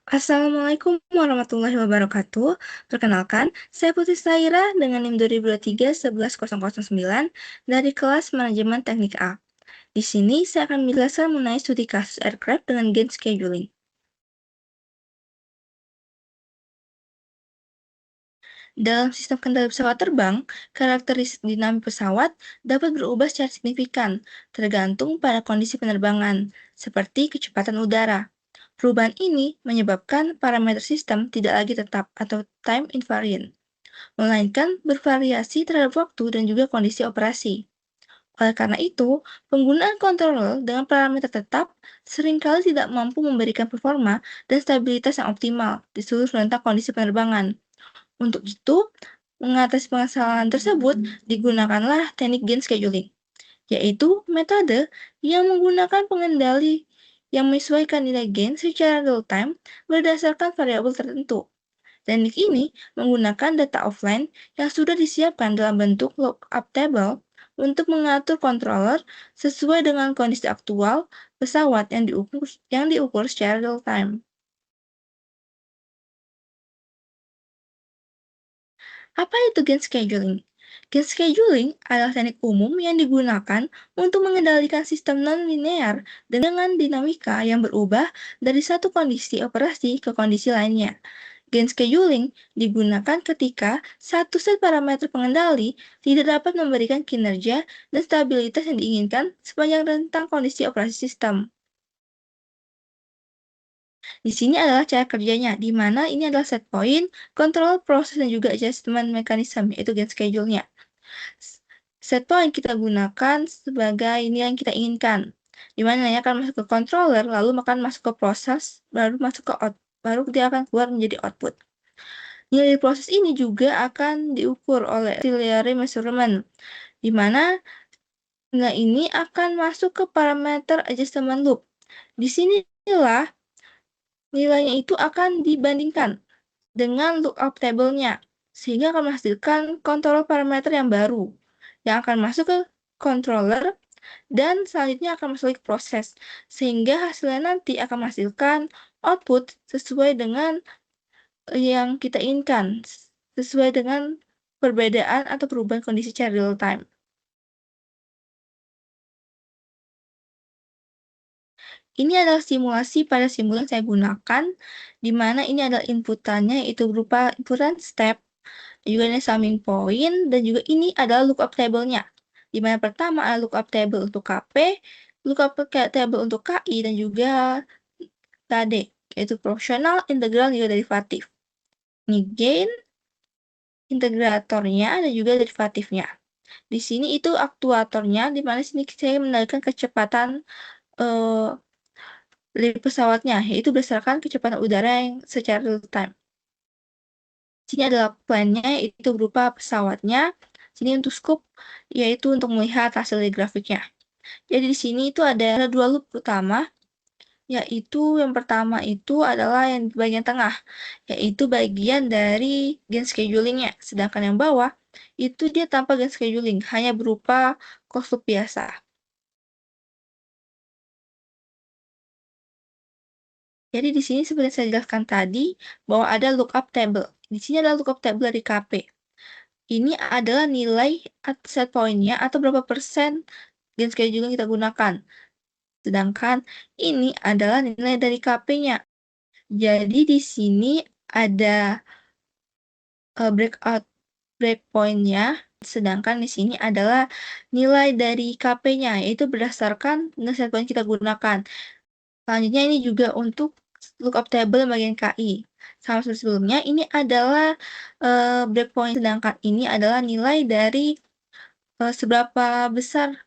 Assalamualaikum warahmatullahi wabarakatuh. Perkenalkan, saya Putri Saira dengan NIM 2023-11009 dari kelas Manajemen Teknik A. Di sini saya akan menjelaskan mengenai studi kasus aircraft dengan gain scheduling. Dalam sistem kendali pesawat terbang, karakteristik dinamik pesawat dapat berubah secara signifikan, tergantung pada kondisi penerbangan, seperti kecepatan udara. Perubahan ini menyebabkan parameter sistem tidak lagi tetap atau time invariant, melainkan bervariasi terhadap waktu dan juga kondisi operasi. Oleh karena itu, penggunaan controller dengan parameter tetap seringkali tidak mampu memberikan performa dan stabilitas yang optimal di seluruh rentang kondisi penerbangan. Untuk itu, mengatasi permasalahan tersebut, digunakanlah teknik gain scheduling, yaitu metode yang menggunakan pengendali yang menyesuaikan nilai gain secara real-time berdasarkan variabel tertentu. Teknik ini menggunakan data offline yang sudah disiapkan dalam bentuk lookup table untuk mengatur controller sesuai dengan kondisi aktual pesawat yang diukur secara real-time. Apa itu gain scheduling? Gain scheduling adalah teknik umum yang digunakan untuk mengendalikan sistem non-linear dengan dinamika yang berubah dari satu kondisi operasi ke kondisi lainnya. Gain scheduling digunakan ketika satu set parameter pengendali tidak dapat memberikan kinerja dan stabilitas yang diinginkan sepanjang rentang kondisi operasi sistem. Di sini adalah cara kerjanya, di mana ini adalah set point, control, proses, dan juga adjustment mechanism, yaitu gain schedule-nya. Set point kita gunakan sebagai ini yang kita inginkan, di mana nilainya akan masuk ke controller, lalu akan masuk ke proses, baru masuk ke baru dia akan keluar menjadi output. Nilai proses ini juga akan diukur oleh auxiliary measurement, di mana nilai ini akan masuk ke parameter adjustment loop. Di sinilah nilainya itu akan dibandingkan dengan lookup table-nya, sehingga akan menghasilkan kontrol parameter yang baru, yang akan masuk ke controller, dan selanjutnya akan masuk ke proses, sehingga hasilnya nanti akan menghasilkan output sesuai dengan yang kita inginkan, sesuai dengan perbedaan atau perubahan kondisi secara real time. Ini adalah simulasi pada simbol yang saya gunakan, di mana ini adalah inputannya, yaitu berupa inputan step, juga ada summing point, dan juga ini adalah lookup table-nya. Di mana pertama ada lookup table untuk KP, lookup table untuk KI, dan juga KD, yaitu proporsional, integral, juga derivatif. Ini gain, integratornya, dan juga derivatifnya. Di sini itu aktuatornya, di mana sini saya mengendalikan kecepatan eh, dari pesawatnya, yaitu berdasarkan kecepatan udara yang secara real time. Sini adalah plan-nya, yaitu berupa pesawatnya. Sini untuk scope, yaitu untuk melihat hasil dari grafiknya. Jadi di sini itu ada dua loop utama, yaitu yang pertama itu adalah yang di bagian tengah, yaitu bagian dari gain scheduling-nya. Sedangkan yang bawah, itu dia tanpa gain scheduling, hanya berupa closed loop biasa. Jadi di sini seperti saya jelaskan tadi, bahwa ada lookup table. Di sini ada lookup table dari KP. Ini adalah nilai set point-nya atau berapa persen gain schedule yang kita gunakan. Sedangkan ini adalah nilai dari KP-nya. Jadi di sini ada breakpoint-nya, sedangkan di sini adalah nilai dari KP-nya, yaitu berdasarkan nilai set point kita gunakan. Selanjutnya ini juga untuk lookup table bagian KI. Sama seperti sebelumnya, ini adalah breakpoint, sedangkan ini adalah nilai dari seberapa besar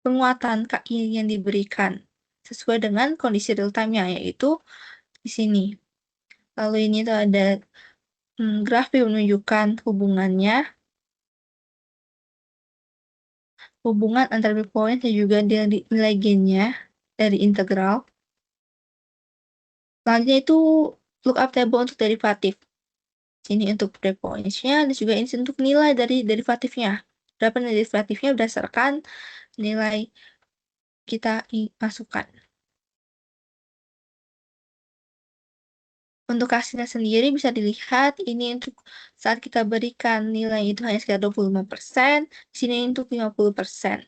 penguatan KI yang diberikan sesuai dengan kondisi real time-nya, yaitu di sini. Lalu ini tuh ada grafik menunjukkan hubungan antara breakpoint dan juga nilai gain-nya dari integral. Selanjutnya itu lookup table untuk derivatif. Sini untuk breakpoint-nya dan juga ini untuk nilai dari derivatifnya. Berapa nilai derivatifnya berdasarkan nilai kita masukkan. Untuk hasilnya sendiri bisa dilihat ini untuk saat kita berikan nilai itu hanya sekitar 25%, di sini untuk 50%.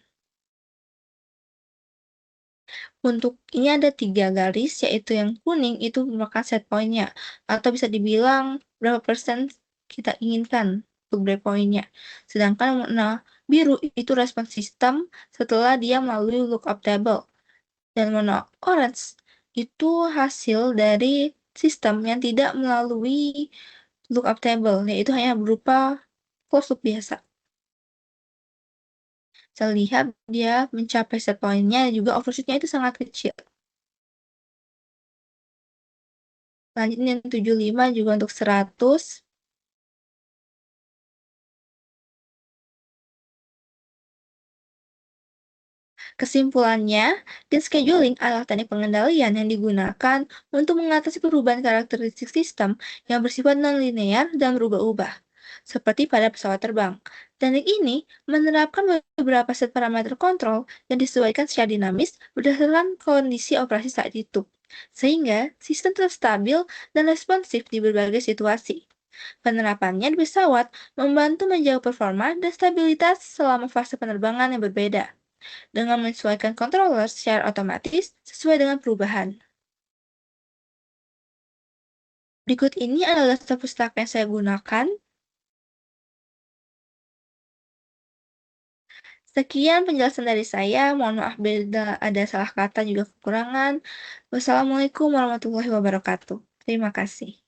Untuk ini ada 3 garis, yaitu yang kuning itu merupakan set point-nya, atau bisa dibilang berapa persen kita inginkan untuk breakpoint-nya. Sedangkan warna biru itu respon sistem setelah dia melalui lookup table. Dan warna orange itu hasil dari sistem yang tidak melalui lookup table, yaitu hanya berupa closed loop biasa. Saya lihat dia mencapai set point-nya dan juga overshoot-nya itu sangat kecil. Selanjutnya yang 75 juga untuk 100. Kesimpulannya, din scheduling adalah teknik pengendalian yang digunakan untuk mengatasi perubahan karakteristik sistem yang bersifat nonlinear dan berubah-ubah, seperti pada pesawat terbang. Teknik ini menerapkan beberapa set parameter kontrol yang disesuaikan secara dinamis berdasarkan kondisi operasi saat itu, sehingga sistem tetap stabil dan responsif di berbagai situasi. Penerapannya di pesawat membantu menjaga performa dan stabilitas selama fase penerbangan yang berbeda dengan menyesuaikan controller secara otomatis sesuai dengan perubahan. Berikut ini adalah daftar pustaka yang saya gunakan. Sekian penjelasan dari saya. Mohon maaf bila ada salah kata juga kekurangan. Wassalamualaikum warahmatullahi wabarakatuh. Terima kasih.